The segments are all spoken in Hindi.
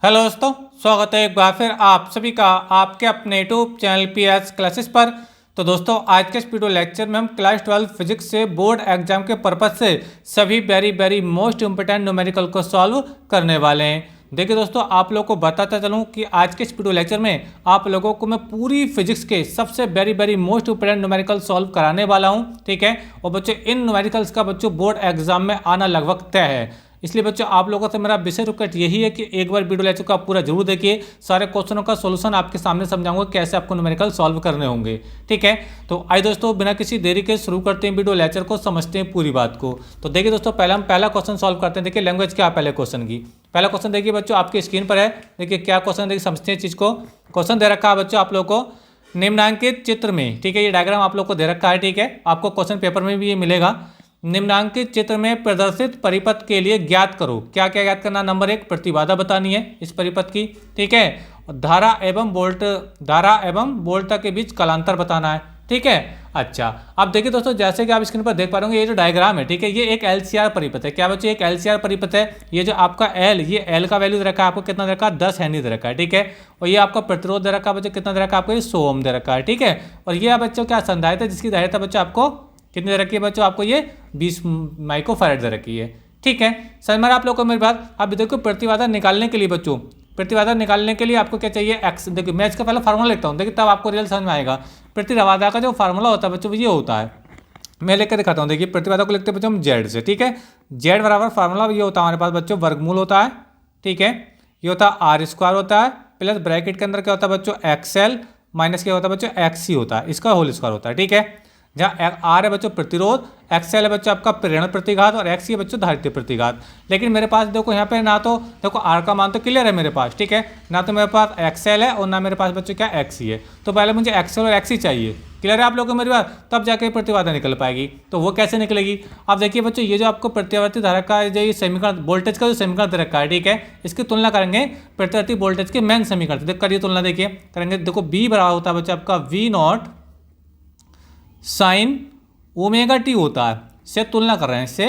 हेलो दोस्तों, स्वागत है एक बार फिर आप सभी का आपके अपने यूट्यूब चैनल पीएस क्लासेस पर। तो दोस्तों, आज के इस वीडियो लेक्चर में हम क्लास 12 फिजिक्स से बोर्ड एग्जाम के पर्पज से सभी वेरी मोस्ट इंपोर्टेंट न्यूमेरिकल को सॉल्व करने वाले हैं। देखिए दोस्तों, आप लोगों को बताता चलूं कि आज के इस वीडियो लेक्चर में आप लोगों को मैं पूरी फिजिक्स के सबसे very most important numerical solve कराने वाला हूं। ठीक है, और बच्चों इन न्यूमेरिकल्स का बच्चों बोर्ड एग्जाम में आना लगभग तय है। इसलिए बच्चों आप लोगों से मेरा विशेष रिक्वेस्ट यही है कि एक बार वीडियो लेक्चर को आप पूरा जरूर देखिए। सारे क्वेश्चनों का सॉल्यूशन आपके सामने समझाऊंगा कैसे आपको न्यूमेरिकल सॉल्व करने होंगे। ठीक है, तो आइए दोस्तों बिना किसी देरी के शुरू करते हैं वीडियो लेक्चर को, समझते हैं पूरी बात को। तो देखिए दोस्तों, पहले हम पहला क्वेश्चन सॉल्व करते हैं। देखिए लैंग्वेज क्या है पहले क्वेश्चन की। पहला क्वेश्चन देखिए बच्चों आपकी स्क्रीन पर है। देखिए क्या क्वेश्चन, देखिए समझते हैं चीज को। क्वेश्चन दे रखा है बच्चों आप लोग को निम्नांकित चित्र में। ठीक है, ये डायग्राम आप लोग को दे रखा है। ठीक है, आपको क्वेश्चन पेपर में भी ये मिलेगा। निम्नांकित चित्र में प्रदर्शित परिपथ के लिए ज्ञात करो। क्या क्या ज्ञात करना? नंबर 1 प्रतिबाधा बतानी है इस परिपथ की। ठीक है, धारा एवं वोल्टता के बीच कालांतर बताना है। ठीक है, अच्छा अब देखिए दोस्तों, जैसे कि आप स्क्रीन पर देख पा रहे होंगे, ये जो डायग्राम है, ठीक है, ये एक एलसीआर परिपथ है। क्या बच्चे? एक एलसीआर परिपथ है। ये जो आपका एल, ये एल का वैल्यू दे रखा है आपको, कितना दे रखा है? 10 हेनरी दे रखा है। ठीक है, और ये आपका प्रतिरोध दे रखा है बच्चों, कितना दे रखा है आपको? ये 100 ओम दे रखा है। ठीक है, और ये बच्चों क्या संधारित्र है, जिसकी धारिता बच्चों आपको कितनी दे रखी है बच्चों? आपको ये 20 माइक्रोफैराड दे रखी है। ठीक है, समझ में आप लोग को मेरी बात। अब देखो प्रतिबाधा निकालने के लिए बच्चों, प्रतिबाधा निकालने के लिए आपको क्या चाहिए? एक्स। देखिए मैं इसका पहले फार्मूला लिखता हूँ, देखिए तब आपको रियल समझ में आएगा। प्रतिबाधा का जो फार्मूला होता है बच्चों ये होता है, मैं लेकर दिखाता हूँ। देखिए प्रतिबाधा को लिखते हैं बच्चों हम जेड से। ठीक है, जेड बराबर फार्मूला ये होता है हमारे पास बच्चों, वर्गमूल होता है। ठीक है, ये होता है आर स्क्वायर होता है, प्लस ब्रैकेट के अंदर क्या होता है बच्चों? एक्सएल माइनस क्या होता है बच्चों? एक्स सी होता है, इसका होल स्क्वायर होता है। ठीक है, जहाँ आर है बच्चों प्रतिरोध, एक्सएल है बच्चों आपका प्रेरण प्रतिघात, और एक्स है बच्चों धारित्य प्रतिघात। लेकिन मेरे पास देखो यहाँ पे ना तो देखो आर का मान तो क्लियर है मेरे पास। ठीक है, ना तो मेरे पास एक्सएल है और ना मेरे पास बच्चों क्या एक्स ही है। तो पहले मुझे एक्सएल और एक्स ही चाहिए। क्लियर है आप लोगों को मेरी बात? तब जाके प्रतिबाधा निकल पाएगी। तो वो कैसे निकलेगी? अब देखिए बच्चों, ये जो आपको प्रतिवर्ती धारा का जो ये समीकरण, वोल्टेज का जो समीकरण दे रखा है, ठीक है, इसकी तुलना करेंगे प्रतिवर्ती वोल्टेज के मेन समीकरण। देख करिए तुलना, देखिए करेंगे। देखो बी बराबर होता है बच्चों आपका V naught sine omega t होता है, से तुलना कर रहे हैं, से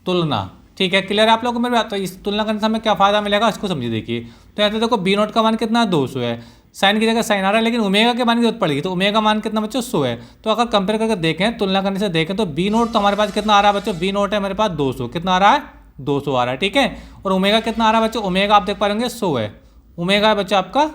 तुलना। ठीक है, क्लियर है आप लोगों को मेरी बात? तो इस तुलना करने से हमें क्या फायदा मिलेगा इसको समझिए। देखिए तो यहाँ तो देखो बी नॉट का मान कितना? 200 है। साइन की जगह साइन आ रहा है, लेकिन ओमेगा के मान की जरूरत पड़ेगी, तो ओमेगा मान कितना बच्चों? 100 है। तो अगर कंपेयर करके देखें, तुलना करने से देखें, तो बी नोट तो हमारे पास कितना आ रहा है बच्चों? बी नोट है मेरे पास 200। कितना आ रहा है? 200 आ रहा है। ठीक है, और ओमेगा कितना आ रहा है बच्चों? ओमेगा आप देख पा रहे 100 है। ओमेगा है बच्चों आपका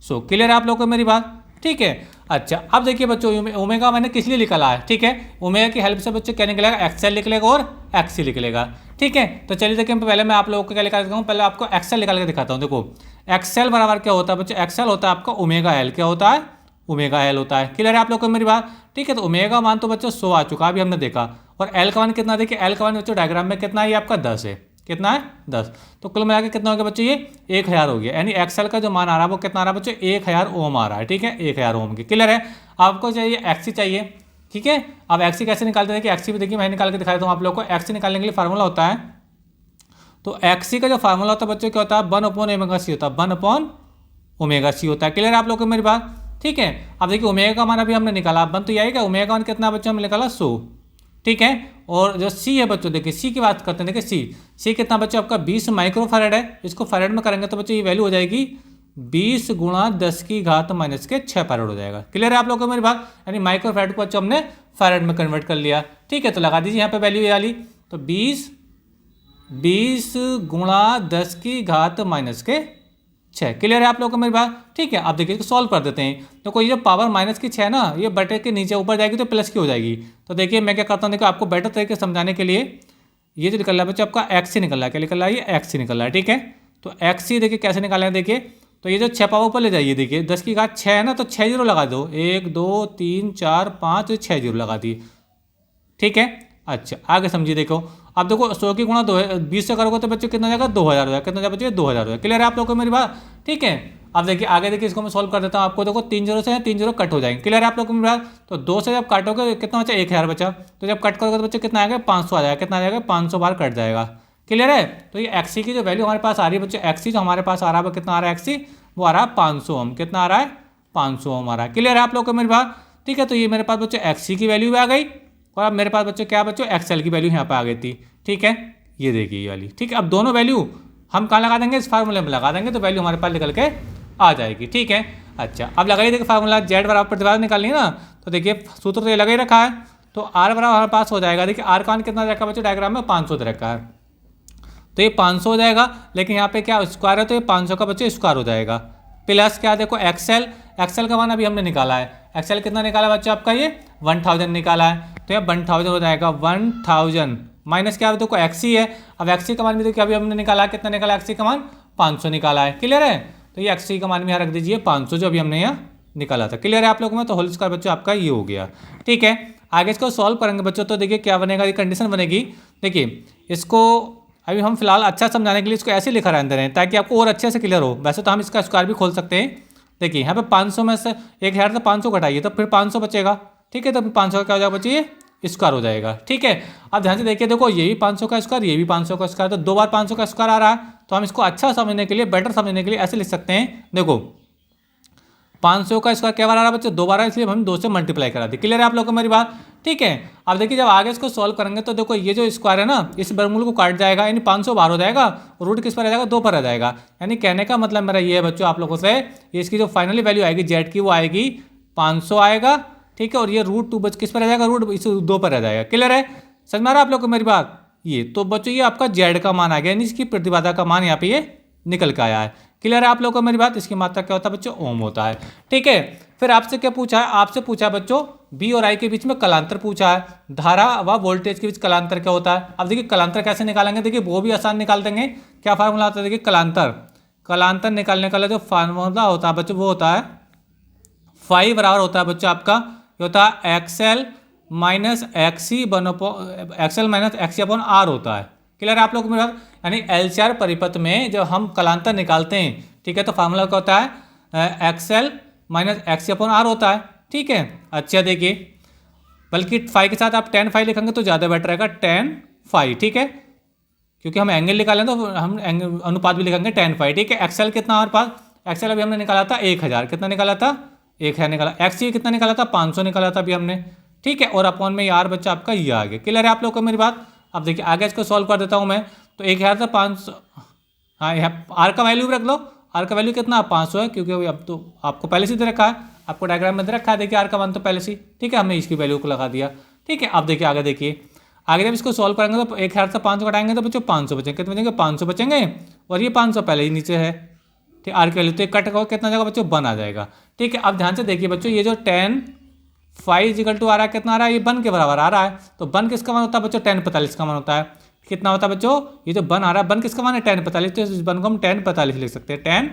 100। क्लियर है आप लोगों को मेरी बात? ठीक है, अच्छा अब देखिए बच्चों, ओमेगा मैंने किस लिए निकाला है? ठीक है, ओमेगा की हेल्प से बच्चों क्या निकलेगा? एक्सएल निकलेगा और एक्ससी निकलेगा। ठीक है, तो चलिए देखिए पहले मैं आप लोगों को क्या निकाल देता हूँ, पहले आपको एक्सएल निकाल के दिखाता हूँ। देखो एक्सएल बराबर क्या होता है बच्चों? एक्सएल होता है आपका ओमेगा एल। क्या होता है? ओमेगा एल होता है। क्लियर है आप लोग को मेरी बात? ठीक है, तो ओमेगा मान तो बच्चों 100 आ चुका, अभी हमने देखा। और एल का मान कितना? देखिए एल का मान बच्चों डायग्राम में कितना है? ये आपका 10 है। कितना है? 10। तो कुल मिला के कितना हो गया बच्चों? ये 1000 हो गया। यानी एक्सएल का जो मान आ रहा है वो कितना आ रहा है बच्चों? 1000 ओम आ रहा है। ठीक है, 1000 ओम की। क्लियर है? आपको चाहिए एक्सी चाहिए। ठीक है, अब एक्सी कैसे निकालते हैं? देखिए एक्सी भी देखिए मैं निकाल के दिखा देता हूँ आप लोग को। एक्सी निकालने के लिए फार्मूला होता है, तो एक्सी का जो फार्मूला होता है बच्चों क्या होता है? 1/ओमेगा सी होता है। 1/ओमेगा सी होता है। क्लियर है आप लोग को मेरी बात? ठीक है, अब देखिए ओमेगा का मान अभी हमने निकाला, बन तो यही क्या? ओमेगा का मान कितना बच्चों हमने निकाला? 100। ठीक है, और जो सी है बच्चों, देखिए सी की बात करते हैं। देखिए सी कितना बच्चों आपका? 20 माइक्रोफैराड है। इसको फैराड में करेंगे तो बच्चों ये वैल्यू हो जाएगी 20 गुणा 10 की घात माइनस के 6 फैराड हो जाएगा। क्लियर है आप लोगों को मेरी बात? यानी माइक्रोफैराड को बच्चों हमने फैराड में कन्वर्ट कर लिया। ठीक है, तो लगा दीजिए यहाँ पे वैल्यू ये वाली, तो 20 गुणा 10 की घात माइनस के 6। क्लियर है आप लोगों को मेरी बात? ठीक है, अब देखिए इसको सॉल्व कर देते हैं। तो कोई जो पावर माइनस की 6 ना, ये बटे के नीचे ऊपर जाएगी तो प्लस की हो जाएगी। तो देखिए मैं क्या करता हूँ, देखो आपको बेटर तरीके से समझाने के लिए, ये जो निकल रहा है बच्चों आपका एक्स ही निकल रहा है। क्या निकल रहा है? ये एक्स ही निकल रहा है। ठीक है, तो एक्स ही देखिए कैसे निकालें, देखिए तो ये जो 6 पावर ऊपर ले जाइए। देखिए 10 की घात 6 है ना, तो 6 जीरो लगा दो। 1 2 3 4 5 6 जीरो लगा दिए। ठीक है, अच्छा आगे समझिए। देखो अब देखो 100 की गुणा 20 से करोगे तो बच्चों कितना जाएगा? 2000 हो जाएगा। कितना जाएगा बच्चों? 2000 हो जाएगा। क्लियर है आप लोगों को मेरी बात? ठीक है, अब देखिए आगे देखिए इसको मैं सॉल्व कर देता हूँ आपको। देखो 3 जीरो से 3 जीरो कट हो जाएंगे। क्लियर है आप लोगों को मेरी बात? तो 2 से जब काटोगे कितना बचा? 1000 बचा। तो जब कट करोगे तो बच्चों कितना आएगा? 500 आ जाएगा। कितना आ जाएगा? 500 बार कट जाएगा। क्लियर है? तो ये एक्सी की जो वैल्यू हमारे पास आ रही है बच्चों, एक्सी जो हमारे पास आ रहा है वो कितना आ रहा है? एक्सी वो आ रहा है 500 ओम। कितना आ रहा है? 500 ओम आ रहा है। क्लियर है आप लोगों को मेरी बात? ठीक है, तो ये मेरे पास बच्चों एक्सी की वैल्यू भी आ गई, और अब मेरे पास बच्चों क्या बच्चों? एक्सएल की वैल्यू यहाँ पे आ गई थी। ठीक है, ये देखिए ये वाली। ठीक है, अब दोनों वैल्यू हम कहाँ लगा देंगे, इस फार्मूले में लगा देंगे तो वैल्यू हमारे पास निकल के आ जाएगी। ठीक है, अच्छा अब लगाइए, देखिए फार्मूला जेड बराबर प्रतिबाधा निकालनी है ना, तो देखिए सूत्र तो ये लगा ही रखा है, तो आर बराबर हमारे पास हो जाएगा, देखिए आर का मान कितना रखा बच्चों डायग्राम में 500 दे रखा है, तो ये 500 हो जाएगा, लेकिन यहाँ पे क्या स्क्वायर है तो ये 500 का बच्चों स्क्वायर हो जाएगा, प्लस क्या देखो एक्सेल, एक्सेल का मान अभी हमने निकाला है, एक्सेल कितना निकाला बच्चों आपका ये 1000 निकाला है, तो ये 1000 हो जाएगा, 1000 माइनस क्या देखो एक्सी है, अब एक्सी का मान भी देखिए अभी हमने निकाला, कितना निकाला एक्सी का मान 500 निकाला है, क्लियर है, तो ये एक्सी का मान भी यहाँ रख दीजिए 500 जो अभी हमने यहाँ निकाला था, क्लियर है आप लोगों में, तो होल स्क्वायर बच्चों आपका ये हो गया। ठीक है, आगे इसको सॉल्व करेंगे बच्चों, तो देखिए क्या बनेगा, ये कंडीशन बनेगी, देखिए इसको अभी हम फिलहाल अच्छा समझाने के लिए इसको ऐसे लिखा रहते हैं ताकि आपको और अच्छे से क्लियर हो, वैसे तो हम इसका स्क्वायर भी खोल सकते हैं, देखिए यहाँ पे 500 में से 1000 से 500 घटाइए तो फिर 500 बचेगा, ठीक है, तो फिर 500 का क्या हो जाएगा बच्चिए स्क्वायर हो जाएगा। ठीक है, अब ध्यान से देखिए, देखो ये भी 500 का स्क्वायर, ये भी 500 का स्क्वायर, तो 2 बार 500 का स्क्वायर आ रहा है, तो हम इसको अच्छा समझने के लिए, बेटर समझने के लिए ऐसे लिख सकते हैं, देखो 500 का स्क्वायर क्या बार आ रहा है बच्चे 2 बार आ, इसलिए हम 2 से मल्टीप्लाई करा दी, क्लियर है आप लोगों को मेरी बात। ठीक है, अब देखिए जब आगे इसको सॉल्व करेंगे तो देखो ये जो स्क्वायर है ना, इस वर्गमूल को काट जाएगा, यानी 500 बाहर हो जाएगा, रूट किस पर आ जाएगा 2 पर आ जाएगा, यानी कहने का मतलब मेरा ये है बच्चों आप लोगों से, इसकी जो फाइनली वैल्यू आएगी जेड की वो आएगी 500 आएगा। ठीक है, और ये रूट 2 किस पर आ जाएगा, रूट इस 2 पर आ जाएगा, क्लियर है, समझ में आ रहा है आप लोग को मेरी बात। ये तो बच्चों ये आपका जेड का मान आ गया, यानी इसकी प्रतिबाधा का मान यहाँ पे ये निकल के आया है, क्लियर है आप लोगों को मेरी बात। इसकी मात्रा क्या होता है बच्चों, ओम होता है। ठीक है, फिर आपसे क्या पूछा है, आपसे पूछा है बच्चों बी और आई के बीच में कलांतर पूछा है, धारा व वोल्टेज के बीच कलांतर क्या होता है। अब देखिए कलांतर कैसे निकालेंगे, देखिए वो भी आसान निकाल देंगे, क्या फार्मूला होता है, देखिए कलांतर निकालने का जो फार्मूला होता है बच्चों वो होता है फाई बराबर होता है बच्चों आपका, ये होता है XL minus XC XL minus XC upon R होता है, क्लियर है आप लोग मेरे बात। यानी एलसीआर परिपथ में जब हम कलांतर निकालते हैं, ठीक है, तो फार्मूला क्या होता है XL minus XC upon R होता है। ठीक है, अच्छा देखिए, बल्कि फाई के साथ आप tan फाई लिखेंगे तो ज़्यादा बेटर रहेगा, tan फाई, ठीक है, क्योंकि हम एंगल निकालें तो हम एंगल अनुपात भी लिखेंगे tan फाई। ठीक है, एक्सएल कितना हमारे पास, एक्सएल अभी हमने निकाला था 1000, कितना निकाला था 1000 निकाला, एक्सी कितना निकाला था 500 निकाला था अभी हमने। ठीक है, और अपॉन में यार बच्चा आपका ये आ गया, क्लियर है आप लोग को मेरी बात। अब देखिए आगे इसको सॉल्व कर देता हूँ मैं, तो 1000 से 500, हाँ यहाँ आर का वैल्यू भी रख लो, आर का वैल्यू कितना 500 है, क्योंकि अब तो आपको पहले से दे रखा है, आपको डायग्राम में दे रखा है, देखिए आर का मान तो पहले से। ठीक है, हमने इसकी वैल्यू को लगा दिया। ठीक है, अब देखिए आगे, देखिए आगे जब इसको सॉल्व करेंगे तो 1000 से 500 घटाएंगे तो बच्चों 500 बचेंगे, कितने बचेंगे 500 बचेंगे, और ये 500 पहले ही नीचे है। ठीक, आर की वैल्यू तो कट हो कितना जाएगा बच्चों 1 आ जाएगा। ठीक है, अब ध्यान से देखिए बच्चों, ये जो tan फाई इजिकल टू आ रहा है कितना आ रहा है, ये 1 के बराबर आ रहा है, तो 1 किसका मान होता है बच्चों tan 45 का मान होता है, कितना होता है बच्चों, ये जो 1 आ रहा है 1 किसका मान है tan 45, तो इस 1 को हम tan 45 लिख सकते हैं, tan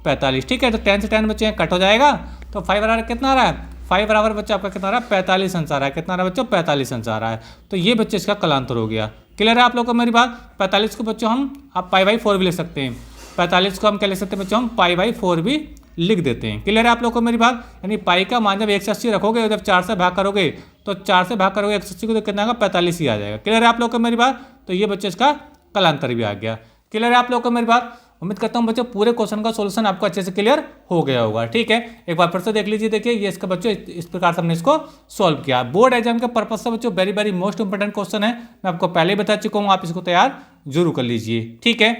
45। ठीक है, तो 10 से 10 बच्चे कट हो जाएगा, तो 5 बराबर कितना आ रहा है, 5 बराबर बच्चा आपका कितना आ रहा है 45 अंश आ रहा है, कितना आ रहा है बच्चों 45 अंश आ रहा है, तो ये बच्चे इसका कलांतर हो गया। क्लियर है आप लोग को मेरी बात। 45 को बच्चों हम आप π/4 भी लिख सकते हैं, 45 को हम क्या लिख सकते हैं बच्चों, हम π/4 भी लिख देते हैं। क्लियर है आप लोग को मेरी बात। यानी पाई का मान जब 180 रखोगे और जब 4 से भाग करोगे तो 4 से भाग करोगे 180 को तो कितना आएगा 45 ही आ जाएगा। क्लियर है आप लोग को मेरी बात। तो ये बच्चे इसका कलांतर भी आ गया। क्लियर है आप लोग को मेरी बात। उम्मीद करता हूँ बच्चों पूरे क्वेश्चन का सोल्यूशन आपको अच्छे से क्लियर हो गया होगा। ठीक है, एक बार फिर से देख लीजिए। देखिए ये इसका बच्चों इस प्रकार से हमने इसको सॉल्व किया। बोर्ड एग्जाम के पर्पज से बच्चों very very most important question है, मैं आपको पहले ही बता चुका हूँ, आप इसको तैयार जरूर कर लीजिए। ठीक है,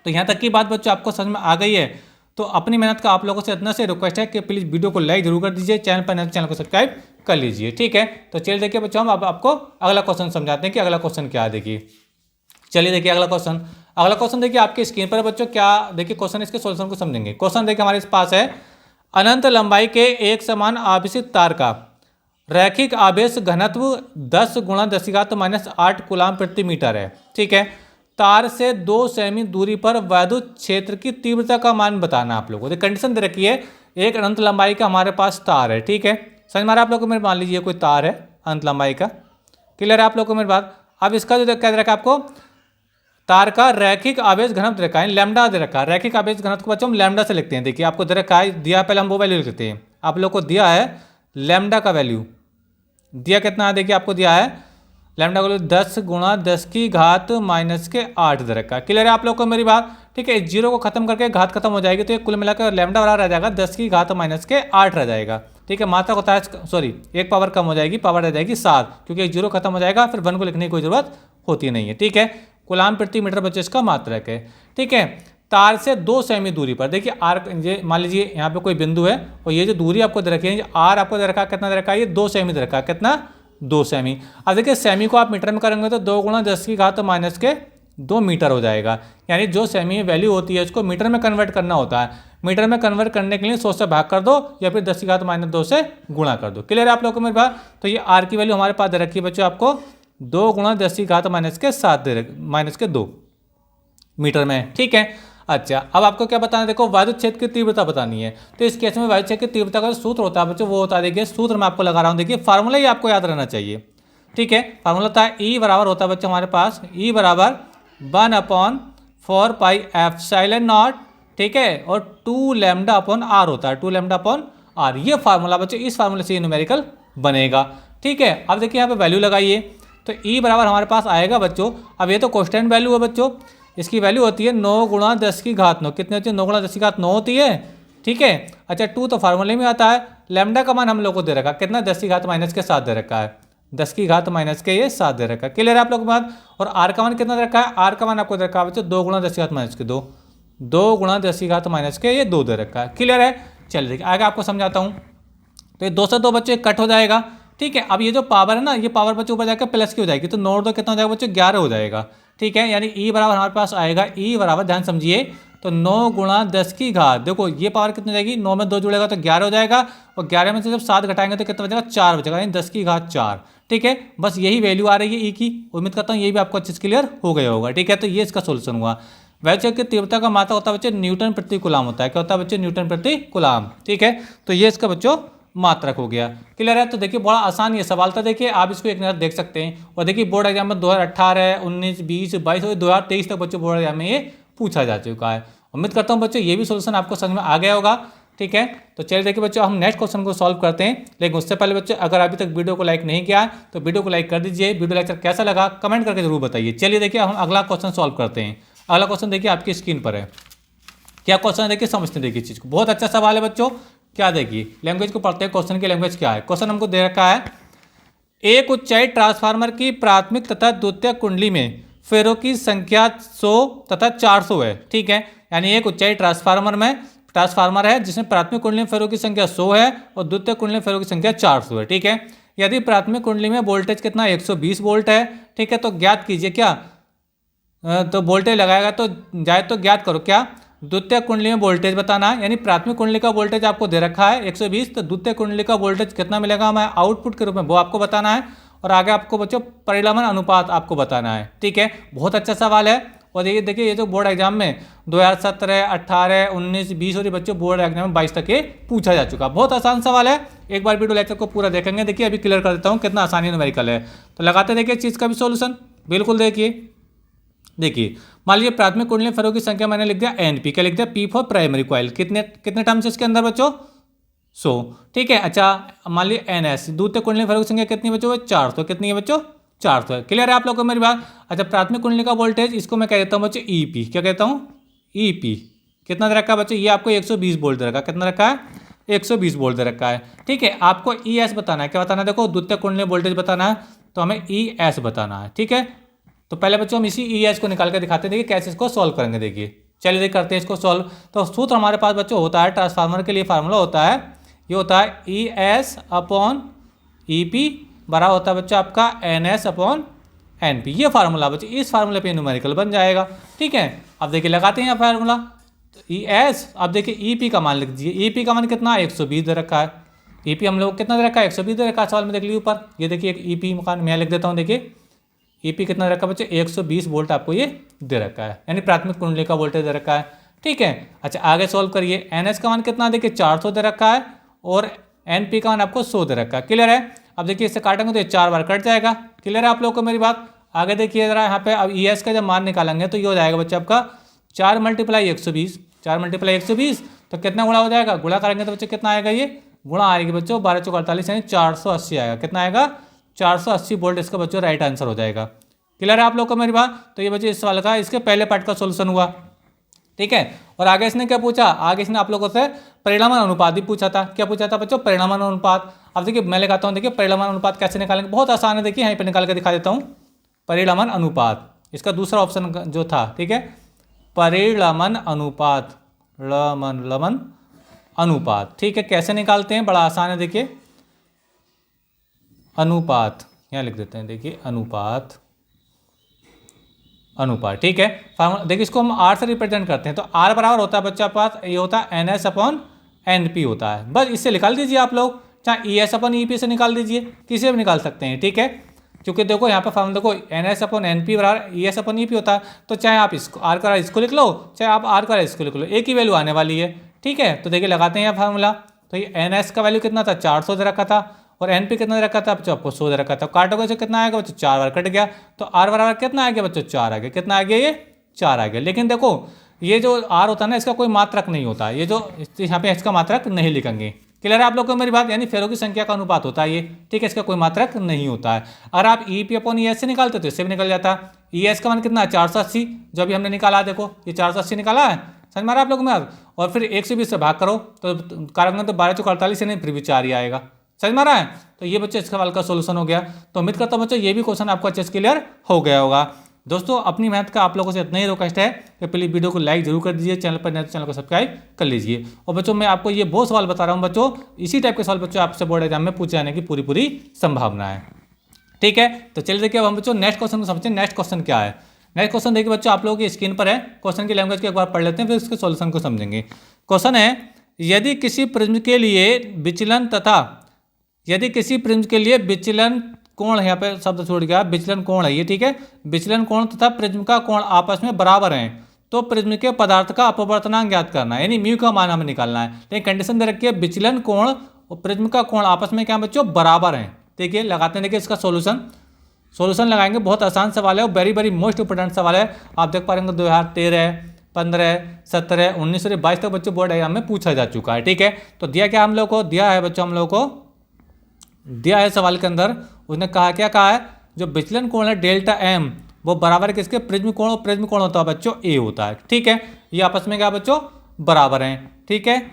तो यहाँ तक की बात बच्चों आपको समझ में आ गई है। तो अपनी मेहनत का आप लोगों से इतना से रिक्वेस्ट है कि प्लीज़ वीडियो को लाइक जरूर कर दीजिए, चैनल पर नए चैनल को सब्सक्राइब कर लीजिए। ठीक है, तो चलिए देखिए बच्चों हम अब आपको अगला क्वेश्चन समझाते हैं कि अगला क्वेश्चन क्या है। देखिए चलिए देखिए अगला क्वेश्चन देखिए आपकी स्क्रीन पर बच्चों क्या देखिए क्वेश्चन, इसके सॉल्यूशन को समझेंगे। क्वेश्चन देखिए हमारे पास है, अनंत लंबाई के एक समान आवेशित तार का रैखिक आवेश घनत्व 10 × 10⁻⁸ कूलाम प्रति मीटर है। ठीक है, तार से 2 सेमी दूरी पर वैद्युत क्षेत्र की तीव्रता का मान बताना आप लोगों को। कंडीशन दे रखी है, एक अनंत लंबाई का हमारे पास तार है। ठीक है, समझ में आ रहा है आप लोगों को मेरे, मान लीजिए कोई तार है अनंत लंबाई का। क्लियर है आप लोगों को मेरी बात। अब इसका जो क्या दे रखा है आपको, तार का रैखिक आवेश घनत्व दे रखा है, लैम्डा दे रखा है। रैखिक आवेश घनत्व को बच्चों हम लैम्डा से लिखते हैं। देखिए आपको दे रखा है, दिया पहले हम वो वैल्यू लिखते हैं। आप लोग को दिया है लैम्डा का वैल्यू, दिया कितना है देखिए आपको दिया है लैम्डा का वैल्यू 10 × 10⁻⁸ दे रखा है। क्लियर है आप लोग को मेरी बात। ठीक है, इस जीरो को खत्म करके घात खत्म हो जाएगी, तो ये कुल मिलाकर लैम्डा बराबर रह जाएगा 10⁻⁸ रह जाएगा। ठीक है, मात्रा होता है सॉरी एक पावर कम हो जाएगी, पावर रह जाएगी 7, क्योंकि जीरो खत्म हो जाएगा, फिर 1 को लिखने की कोई जरूरत होती नहीं है। ठीक है, कूलाम प्रति मीटर बच्चों इसका मात्रक है। ठीक है, तार से 2 सेमी दूरी पर देखिए आर, ये मान लीजिए यहाँ पे कोई बिंदु है और ये जो दूरी आपको दे रखी है आर आपको दे रखा है, कितना दे रखा है, ये 2 सेमी दे रखा है, कितना 2 सेमी। अब देखिए सेमी को आप मीटर में करेंगे तो 2 × 10⁻² मीटर हो जाएगा। यानी जो सेमी वैल्यू होती है उसको मीटर में कन्वर्ट करना होता है। मीटर में कन्वर्ट करने के लिए 100 से भाग कर दो या फिर 10⁻² से गुणा कर दो। क्लियर है आप लोगों को मेरे पास? तो ये आर की वैल्यू हमारे पास दे रखी है बच्चों आपको 2 × 10⁻² मीटर में। ठीक है, अच्छा अब आपको क्या बताना है, देखो वायु क्षेत्र की तीव्रता बतानी है। तो इस केस में वायु क्षेत्र की तीव्रता का जो सूत्र होता है बच्चों वो होता है, देखिए सूत्र मैं आपको लगा रहा हूँ, देखिए फार्मूला ही आपको याद रहना चाहिए। ठीक है, फार्मूला होता है E बराबर होता है बच्चों हमारे पास E बराबर 1/4πε0। ठीक है, और 2λ/r होता है, 2λ/r। ये फार्मूला बच्चों, इस फार्मूले से ये न्यूमेरिकल बनेगा। ठीक है, अब देखिए यहाँ पे वैल्यू लगाइए तो E बराबर हमारे पास आएगा बच्चों, अब ये तो कांस्टेंट वैल्यू है बच्चों, इसकी वैल्यू होती है 9 × 10⁹ कितनी होती है, 9 × 10⁹ होती है। ठीक है, अच्छा 2 तो फार्मूले में आता है, लैम्डा का मान हम लोग को दे रखा है कितना 10⁻⁻7 दे रखा है, 10⁻⁻7 दे रखा है। क्लियर है आप लोग के बाद? और आर का मान कितना दे रखा है, आर का मान आपको दे रखा है बच्चों 2 × 10⁻², 2 × 10⁻² दे रखा है। क्लियर है? चलिए देखिए आगे आपको समझाता हूँ। तो ये 2 से 2 बच्चे कट हो जाएगा। ठीक है, अब ये जो पावर है ना, ये पावर बच्चों ऊपर जाकर प्लस की हो जाएगी, तो 9 और 2 कितना हो जाएगा बच्चों 11 हो जाएगा। ठीक है, यानी E बराबर हमारे पास आएगा, E बराबर ध्यान समझिए, तो 9 × 10⁻, देखो ये पावर कितनी जाएगी, 9 में 2 जुड़ेगा तो 11 हो जाएगा, और 11 में से जब 7 घटाएंगे तो कितना बचेगा 4 बचेगा, यानी 10⁻4। ठीक है, बस यही वैल्यू आ रही है E की। उम्मीद करता हूँ ये भी आपको अच्छे से क्लियर हो गया होगा। ठीक है, तो ये इसका सोल्यूशन हुआ। वैसे की तीव्रता का मात्रा होता है बच्चे न्यूटन प्रति कूलाम होता है, क्या होता है बच्चे, न्यूटन प्रति कूलाम। ठीक है, तो ये इसका बच्चों मात्रक हो गया। क्लियर है? तो देखिए बड़ा आसान ये सवाल था, देखिए आप इसको एक नज़र देख सकते हैं। और देखिए बोर्ड एग्जाम में 2018, 19, 20, 22 और 2023 तक बच्चों बोर्ड एग्जाम में ये पूछा जा चुका है। उम्मीद करता हूँ बच्चों ये भी सोल्यूशन आपको समझ में आ गया होगा। ठीक है, तो चलिए देखिए बच्चों हम नेक्स्ट क्वेश्चन को सॉल्व करते हैं, लेकिन उससे पहले बच्चों अगर अभी तक वीडियो को लाइक नहीं किया है तो वीडियो को लाइक कर दीजिए। वीडियो लेक्चर कैसा लगा कमेंट करके जरूर बताइए। चलिए देखिए हम अगला क्वेश्चन सॉल्व करते हैं। अगला क्वेश्चन देखिए आपकी स्क्रीन पर है। क्या क्वेश्चन है देखिए, समझते हैं देखिए चीज़ को। बहुत अच्छा सवाल है बच्चों। क्या देखिए लैंग्वेज को पढ़ते हैं, क्वेश्चन की लैंग्वेज क्या है। क्वेश्चन हमको दे रखा है, एक ऊंचाई ट्रांसफार्मर की प्राथमिक तथा द्वितीयक कुंडली में फेरों की संख्या 100 तथा 400 है। ठीक है, यानी एक ऊंचाई ट्रांसफार्मर है जिसमें प्राथमिक कुंडली में फेरों की संख्या 100 है और द्वितीयक कुंडली में फेरों की संख्या 400 है। ठीक है, यदि प्राथमिक कुंडली में वोल्टेज कितना 120 वोल्ट है। ठीक है, तो ज्ञात कीजिए क्या, तो वोल्टेज लगाएगा तो जाए तो ज्ञात करो क्या, द्वितीय कुंडली में वोल्टेज बताना है। यानी प्राथमिक कुंडली का वोल्टेज आपको दे रखा है 120, तो द्वितीय कुंडली का वोल्टेज कितना मिलेगा हमें आउटपुट के रूप में वो आपको बताना है। और आगे आपको बच्चों परिलमन अनुपात आपको बताना है। ठीक है, बहुत अच्छा सवाल है। और ये देखिए ये जो बोर्ड एग्जाम में 2017, 18, 19, 20 और ये बच्चों बोर्ड एग्जाम में 22 तक ये पूछा जा चुका। बहुत आसान सवाल है, एक बार वीडियो लेक्चर को पूरा देखेंगे। देखिए अभी क्लियर कर देता हूँ कितना आसानी न्यूमेरिकल है। तो लगाते देखिए चीज़ का भी सोल्यूशन, बिल्कुल देखिए मान लीजिए प्राथमिक कुंडली में फेरों की संख्या मैंने लिख दिया NP, क्या लिख दिया P फॉर प्राइमरी कॉइल। कितने टर्म्स इसके अंदर बच्चों 100। ठीक है, अच्छा मान लीजिए NS, द्वितीय कुंडली में फेरों की संख्या कितनी बच्चों 400, कितनी है बच्चों 400 है। क्लियर है आप लोगों को मेरी बात? अच्छा प्राथमिक कुंडली का वोल्टेज इसको मैं कह देता हूँ बच्चों EP, क्या कहता हूँ EP। कितना दे रखा है बच्चों, ये आपको 120 वोल्ट दे रखा है, कितना रखा है 120 वोल्ट दे रखा है। ठीक है, आपको ES बताना है, क्या बताना है, देखो द्वितीय कुंडली में वोल्टेज बताना है तो हमें ES बताना है। ठीक है, तो पहले बच्चों हम इसी ES को निकाल कर दिखाते हैं, देखिए कैसे इसको सॉल्व करेंगे। देखिए चलिए देखिए करते हैं इसको सॉल्व। तो सूत्र हमारे पास बच्चों होता है, ट्रांसफार्मर के लिए फार्मूला होता है, ये होता है ES/EP बराबर होता है बच्चों आपका NS/NP। ये फार्मूला बच्चों, इस फार्मूले पे न्यूमेरिकल बन जाएगा। ठीक है, अब देखिए लगाते हैं फार्मूला ES। अब देखिए EP का मान लिख दीजिए, EP का मान कितना 120 दे रखा है। EP हम लोग कितना दे रखा है 120 दे रखा है सवाल में, देख लीजिए ऊपर। ये देखिए एक EP मकान मैं लिख देता हूँ, देखिए EP कितना दे रखा है बच्चे 120 वोल्ट आपको ये दे रखा है, यानी प्राथमिक कुंडली का वोल्टेज दे रखा है। ठीक है, अच्छा आगे सॉल्व करिए। NS का मान कितना देखिए 400 दे रखा है और NP का मान आपको 100 दे रखा है। क्लियर है? अब देखिए इससे काटेंगे तो ये 4 बार कट जाएगा। क्लियर है आप लोगों को मेरी बात? आगे देखिए जरा यहाँ पे, अब ES का जब मान निकालेंगे तो ये हो जाएगा बच्चे आपका 4 × 120, 4 × 120 तो कितना गुणा हो जाएगा, गुणा करेंगे तो बच्चे कितना आएगा, ये गुणा आएगी बच्चों 12 × 48 यानी 480 आएगा। कितना आएगा 480 वोल्ट इसका बच्चों राइट आंसर हो जाएगा। क्लियर है आप लोग को मेरी बात? तो ये बच्चे इस सवाल का इसके पहले पार्ट का सोल्यूशन हुआ। ठीक है, और आगे इसने क्या पूछा, आगे इसने आप लोगों से परिणाम अनुपात भी पूछा था। क्या पूछा था बच्चों, परिणाम अनुपात। अब देखिए मैं लगाता हूँ, देखिए परिणाम अनुपात कैसे निकालेंगे, बहुत आसान है। देखिए यहीं पर निकाल के दिखा देता हूँ। परिणाम अनुपात इसका दूसरा ऑप्शन जो था, ठीक है, परिलमन अनुपात, लमन अनुपात, ठीक है। कैसे निकालते हैं, बड़ा आसान है, देखिए अनुपात, यहाँ लिख देते हैं, देखिए अनुपात, ठीक है। फार्मूला देखिए, इसको हम आर से रिप्रेजेंट करते हैं, तो आर बराबर होता है बच्चा पास, ये होता है NS/NP होता है, बस इससे निकाल दीजिए आप लोग, चाहे ES/EP से निकाल दीजिए, किसी से भी निकाल सकते हैं, ठीक है। क्योंकि देखो यहाँ पे फार्मूला देखो NS/NP बराबर ES/EP होता है, तो चाहे आप इसको आर का इसको लिख लो, चाहे आप आर का इसको लिख लो, एक ही वैल्यू आने वाली है, ठीक है। तो देखिए लगाते हैं यहाँ फार्मूला, तो ये NS का वैल्यू कितना था, 400 दे रखा था, और NP कितना दे रखा था बच्चों, आपको 100 दे रखा था। काटोगे तो कितना आएगा बच्चों, 4 बार कट गया, तो आर बराबर कितना आ गया बच्चों, 4 आ गया, कितना आ गया, ये 4 आ गया। लेकिन देखो ये जो आर होता है ना, इसका कोई मात्रक नहीं होता, ये जो यहाँ पे इसका मात्रक नहीं लिखेंगे, क्लियर है आप लोग को मेरी बात, यानी फेरों की संख्या का अनुपात होता है ये, ठीक है, इसका कोई मात्रक नहीं होता है। अगर आप EP/ES से निकालते तो इससे भी निकल जाता। ES का मान कितना है, 480, जो अभी हमने निकाला, देखो ये 480 निकाला है, समझ में आ रहा है आप लोग में, और फिर 120 से भाग करो तो कारक तो 12 × 48 नहीं, फिर भी 4 ही आएगा, समझ में आ रहा है। तो ये बच्चे इस सवाल का सोल्यूशन हो गया। तो उम्मीद करता हूँ बच्चों ये भी क्वेश्चन आपको अच्छे से क्लियर हो गया होगा। दोस्तों अपनी मेहनत का आप लोगों से इतना ही रिक्वेस्ट है कि प्लीज वीडियो को लाइक जरूर कर दीजिए, चैनल पर नए चैनल को सब्सक्राइब कर लीजिए। और बच्चों मैं आपको ये बहुत सवाल बता रहा हूँ बच्चों, इसी टाइप के सवाल बच्चों आपसे बोर्ड एग्जाम में पूछे जाने की पूरी संभावना है, ठीक है। तो चलिए देखिए अब हम बच्चों नेक्स्ट क्वेश्चन को समझते हैं। नेक्स्ट क्वेश्चन क्या है, नेक्स्ट क्वेश्चन देखिए बच्चों आप लोगों की स्क्रीन पर है, क्वेश्चन की लैंग्वेज को एक बार पढ़ लेते हैं, फिर इसके सोल्यूशन को समझेंगे। क्वेश्चन है, यदि किसी प्रिज्म के लिए विचलन तथा यदि किसी प्रिज्म के लिए विचलन कोण, यहाँ पे शब्द छोड़ गया, विचलन कोण है ये, ठीक है, विचलन कोण तथा प्रिज्म का कोण आपस में बराबर हैं, तो प्रिज्म के पदार्थ का अपवर्तनांक ज्ञात करना है, यानी म्यू का मान हमें निकालना है। लेकिन कंडीशन दे रखी है विचलन कोण और प्रिज्म का कोण आपस में क्या बच्चों, बराबर हैं। देखिए लगाते हैं, देखिए इसका सोल्यूशन लगाएंगे, बहुत आसान सवाल है और वेरी मोस्ट इंपोर्टेंट सवाल है। आप देख पा रहे हैं 2013, 15, 17, 19 और 22 तक बच्चों बोर्ड एग्जाम में पूछा जा चुका है, ठीक है। तो दिया क्या हम लोग को, दिया है बच्चों हम लोग को, दिया है सवाल के अंदर, उसने कहा क्या कहा है, जो विचलन कोण है डेल्टा M वो बराबर है किसके, प्रिज्म कोण, और प्रिज्म कोण होता है बच्चों A होता है, ठीक है। ये आपस में क्या बच्चों, बराबर हैं, ठीक है।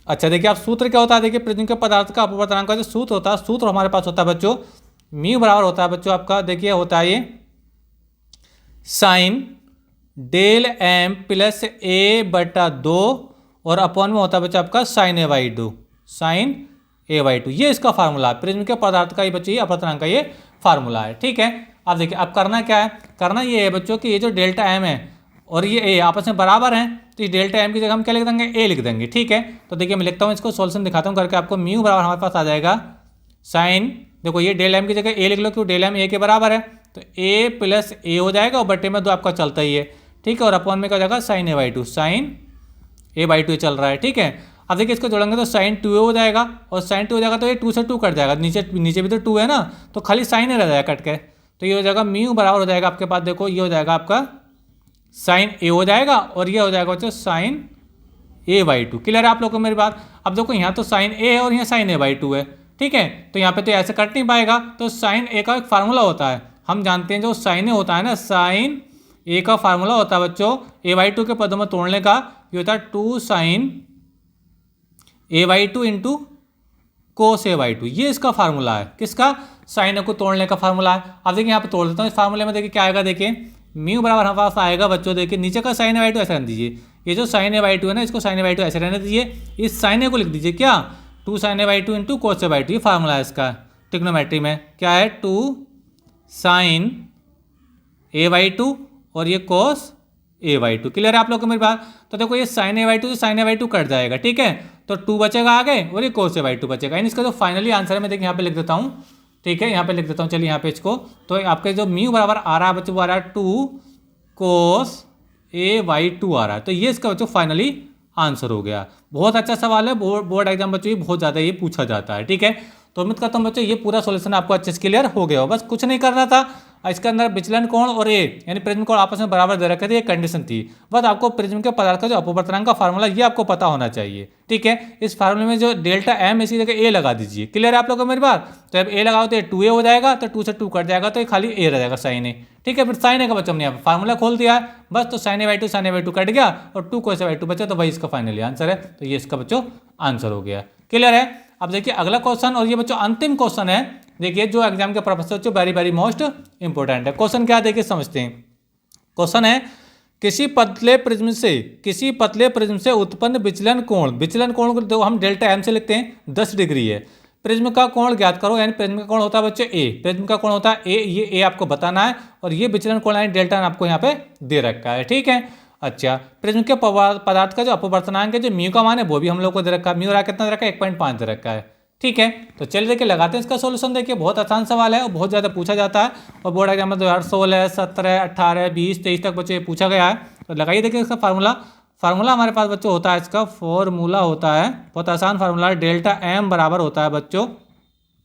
अच्छा देखिए आप सूत्र क्या होता है, देखिए प्रिज्म के पदार्थ का अपवर्तनांक का जो सूत्र होता है, सूत्र हमारे पास होता है बच्चों, म्यू बराबर होता है बच्चों आपका, देखिए होता है ये sign del M plus A/2 और अपॉन में होता है बच्चों आपका साइन A/2, साइन A/2, ये इसका फार्मूला है, प्रिज्म के पदार्थ का ये बच्चों, ये अपवर्तनांक का ये फार्मूला है, ठीक है। अब देखिए अब करना क्या है, करना ये है बच्चों कि ये जो डेल्टा M है और ये A आपस में बराबर हैं, तो इस डेल्टा M की जगह हम क्या लिख देंगे, A लिख देंगे, ठीक है। तो देखिए मैं लिखता हूँ, इसको सोल्यूशन दिखाता हूँ करके आपको, म्यू बराबर हमारे पास आ जाएगा साइन, देखो ये डेल M की जगह A लिख लो, क्यों डेल M A के बराबर है, तो A प्लस A हो जाएगा और बटे में 2 आपका चलता ही है, ठीक है, और अपॉन में क्या हो जाएगा साइन A/2, साइन A/2 चल रहा है, ठीक है। अब देखिए इसको जोड़ेंगे तो साइन 2A हो जाएगा, और साइन 2 हो जाएगा तो ये 2 से 2 कट जाएगा, नीचे भी तो 2 है ना, तो खाली साइन रह जाएगा कट के, तो ये हो जाएगा म्यू बराबर हो जाएगा आपके पास, देखो ये हो जाएगा आपका साइन A हो जाएगा, और ये हो जाएगा बच्चों साइन A/2, क्लियर है आप लोगों को मेरी बात। अब देखो यहाँ तो साइन A है और यहाँ साइन A/2 है, ठीक है, तो यहाँ पे तो ऐसे कट नहीं पाएगा, तो साइन A का एक फार्मूला होता है, हम जानते हैं जो साइन A होता है ना, साइन A का फार्मूला होता है बच्चों A/2 के पदों में तोड़ने का, ये होता है 2 sign A/2 into cos A/2, ये इसका फार्मूला है, किसका, साइन A को तोड़ने का फार्मूला है। अब देखिए यहाँ पे तोड़ देता हूँ, इस फार्मूले में देखिए क्या आएगा, देखिए म्यू बराबर हमारे पास आएगा बच्चों, देखिए नीचे का साइन A/2 ऐसे रहने दीजिए, ये जो साइन A/2 है ना, इसको साइन A/2 ऐसे रहने दीजिए, इस साइन A को लिख दीजिए क्या, 2 sign A/2 into cos A/2, ये फार्मूला है इसका ट्रिग्नोमेट्री में, क्या है 2 साइन A/2 और ये कोस A/2, क्लियर है आप लोग को मेरी बात। तो देखो ये साइन A/2 से साइन A/2 कट जाएगा, ठीक है, तो 2 बचेगा आगे और ये कोस A/2 बचेगा, यानी इसका जो फाइनली आंसर है, मैं देखिए यहाँ पे लिख देता हूँ, ठीक है, यहाँ पे लिख देता हूँ, चलिए यहाँ पे इसको, तो आपके जो म्यू बराबर आ रहा है बच्चों, वो आ रहा है 2 कोस A/2 आ रहा है, तो ये इसका बच्चों फाइनली आंसर हो गया। बहुत अच्छा सवाल है, बोर्ड एग्जाम बच्चों ये बहुत ज़्यादा ये पूछा जाता है, ठीक है। तो उम्मीद करता हूँ बच्चों ये पूरा सॉल्यूशन आपको अच्छे से क्लियर हो गया हो, बस कुछ नहीं करना था, इसके अंदर विचलन कोण और A यानी प्रिज्म कोण आपस में बराबर दे रखे थे, ये कंडीशन थी, बस आपको प्रिज्म के पदार्थ का जो अपवर्तनांक का फार्मूला ये आपको पता होना चाहिए, ठीक है। इस फार्मूले में जो डेल्टा M इसी जगह A लगा दीजिए, क्लियर है आप लोगों को मेरी बात। तो अब A लगाओ तो ये 2A हो जाएगा, तो 2 से 2 कट जाएगा, तो ये खाली A रह जाएगा साइन A, ठीक है। फिर साइन A का बच्चों हमने यहाँ फार्मूला खोल दिया है, बस तो साइन A/2 कट गया और 2 कोस A/2 बचा, तो वही इसका फाइनली आंसर है, तो ये इसका बच्चों आंसर हो गया, क्लियर है। अब देखिए अगला क्वेश्चन, और ये बच्चों अंतिम क्वेश्चन है, देखिए जो एग्जाम के पर्पस से बच्चों वेरी मोस्ट इंपोर्टेंट है। क्वेश्चन क्या देखिए समझते हैं। क्वेश्चन है किसी पतले प्रिज्म से उत्पन्न विचलन कोण को तो हम डेल्टा एम से लिखते हैं 10 डिग्री है। प्रिज्म का कोण ज्ञात करो, यानी प्रिज्म का कोण होता है बच्चों ए, प्रिज्म का कोण होता है ए, ये ए आपको बताना है और ये विचलन कोण यानी डेल्टा आपको यहाँ पे दे रखा है। ठीक है, अच्छा प्रिज्म के पदार्थ का जो अपवर्तनांक है जो म्यू का मान है वो भी हम लोग को दे रखा है, म्यू कितना दे रखा है 1.5 दे रखा है। ठीक है, तो चलिए देखिए लगाते हैं इसका सोल्यूशन। देखिए बहुत आसान सवाल है और बहुत ज़्यादा पूछा जाता है और बोर्ड एग्जाम में 2016, 17, 18, 20, 23 तक बच्चे पूछा गया है। तो लगाइए देखिए इसका फार्मूला हमारे पास बच्चों होता है, इसका फॉर्मूला होता है बहुत आसान फार्मूला है, डेल्टा एम बराबर होता है बच्चों,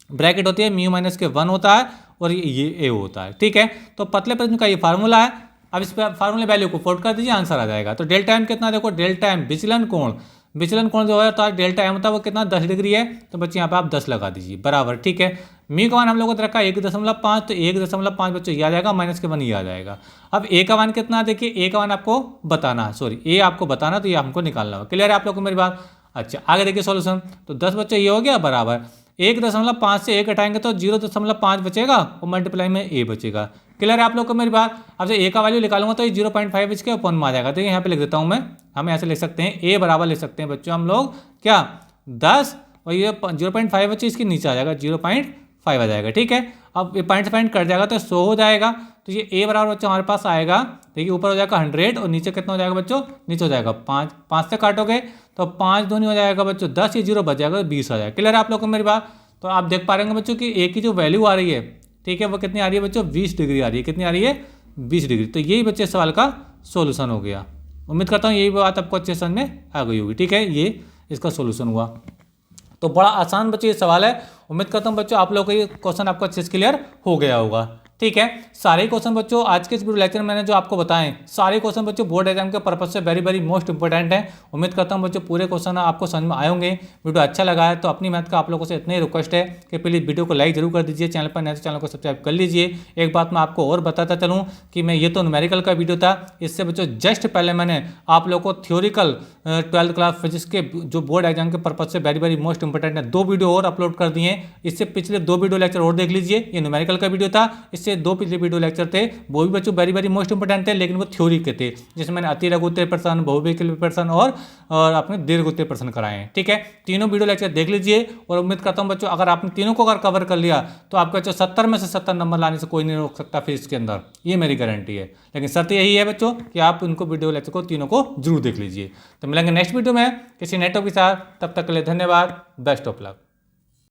ब्रैकेट होती है म्यू माइनस के 1 होता है और ये ए होता है। ठीक है, तो पतले प्रिज्म का ये फार्मूला है। अब इस फार्मूले वैल्यू को फोल्ड कर दीजिए, आंसर आ जाएगा। तो डेल्टा एम कितना, देखो डेल्टा एम विचलन कोण जो है तो डेल्टा एम होता है वो कितना 10 डिग्री है, तो बच्चे यहाँ पे आप 10 लगा दीजिए बराबर। ठीक है, म्यू का मान हम लोगों को रखा है 1.5, तो 1.5 बच्चों ये आ जाएगा, माइनस के 1 ये आ जाएगा। अब ए का मान कितना, देखिए ए का मान आपको बताना है, सॉरी ए आपको बताना, तो ये हमको निकालना होगा। क्लियर है आप लोग को मेरी बात। अच्छा आगे देखिए सोल्यूशन, तो 10 बच्चों ये हो गया बराबर 1.5 से 1 घटाएंगे तो 0.5 बचेगा और मल्टीप्लाई में ए बचेगा। क्लियर है आप लोग को मेरी बात। अब से ए का वैल्यू निकालूंगा तो ये 0.5 इसके अपन में आ जाएगा। तो यहाँ पे लिख देता हूँ मैं, हम ऐसे लिख सकते हैं ए बराबर लिख सकते हैं बच्चों हम लोग क्या 10 और ये 0.5 बच्चे इसके नीचे आ जाएगा 0.5 आ जाएगा। ठीक है, अब ये पॉइंट से पॉइंट कट जाएगा तो 100 हो जाएगा। तो ये ए बराबर बच्चों हमारे पास आएगा, देखिए ऊपर हो जाएगा 100 और नीचे कितना हो जाएगा बच्चों, नीचे हो जाएगा 5 से काटोगे तो 5 दूनी हो जाएगा बच्चों 10, ये 0 बच जाएगा 20 आ जाएगा। क्लियर है आप लोग को मेरी बात। तो आप देख पा रहे हैं बच्चों कि ए की जो वैल्यू आ रही है, ठीक है, वो कितनी आ रही है बच्चों 20 डिग्री आ रही है। कितनी आ रही है 20 डिग्री। तो यही बच्चे सवाल का सॉल्यूशन हो गया। उम्मीद करता हूँ यही बात आपको अच्छे समझ में आ गई होगी। ठीक है, ये इसका सॉल्यूशन हुआ। तो बड़ा आसान बच्चों ये सवाल है। उम्मीद करता हूँ बच्चों आप लोगों को ये क्वेश्चन आपको अच्छे से क्लियर हो गया होगा। ठीक है, सारे क्वेश्चन बच्चों आज के इस वीडियो लेक्चर में मैंने जो आपको बताएं सारे क्वेश्चन बच्चों बोर्ड एग्जाम के पर्पज से वेरी वेरी मोस्ट इंपॉर्टेंट है। उम्मीद करता हूं बच्चों पूरे क्वेश्चन आपको समझ में आए होंगे। वीडियो अच्छा लगा है तो अपनी मेहनत का आप लोगों से इतनी ही रिक्वेस्ट है कि प्लीज़ वीडियो को लाइक जरूर कर दीजिए, चैनल पर नए तो चैनल को सब्सक्राइब कर लीजिए। एक बात मैं आपको और बताता चलूँ कि मैं ये तो न्यूमेरिकल का वीडियो था, इससे बच्चों जस्ट पहले मैंने आप लोगों को थ्योरिकल 12th क्लास फिजिक्स के जो बोर्ड एग्जाम के पर्पज से वेरी वेरी मोस्ट इंपॉर्टेंट है 2 वीडियो और अपलोड कर दिए हैं। इससे पिछले 2 वीडियो लेक्चर और देख लीजिए, ये न्यूमेरिकल का वीडियो था, इससे 2 पिछले वीडियो लेक्चर थे वो भी बच्चों वेरी वेरी मोस्ट इंपोर्टेंट थे, लेकिन वो थ्योरी के थे, जिसमें मैंने अति लघु उत्तरीय प्रश्न, बहुविकल्पीय प्रश्न और अपने दीर्घ उत्तरीय प्रश्न कराए हैं। ठीक है, तीनों वीडियो लेक्चर देख लीजिए और उम्मीद करता हूं बच्चों अगर आपने तीनों को अगर कवर कर लिया तो आपका बच्चों 70 में से 70 नंबर लाने से कोई नहीं रोक सकता फिजिक्स के अंदर, ये मेरी गारंटी है। लेकिन शर्त यही है बच्चों कि आप उनको वीडियो लेक्चर को तीनों को जरूर देख लीजिए। तो मिलेंगे नेक्स्ट वीडियो में किसी नेटवर्क के साथ, तब तक के लिए धन्यवाद, बेस्ट ऑफ लक।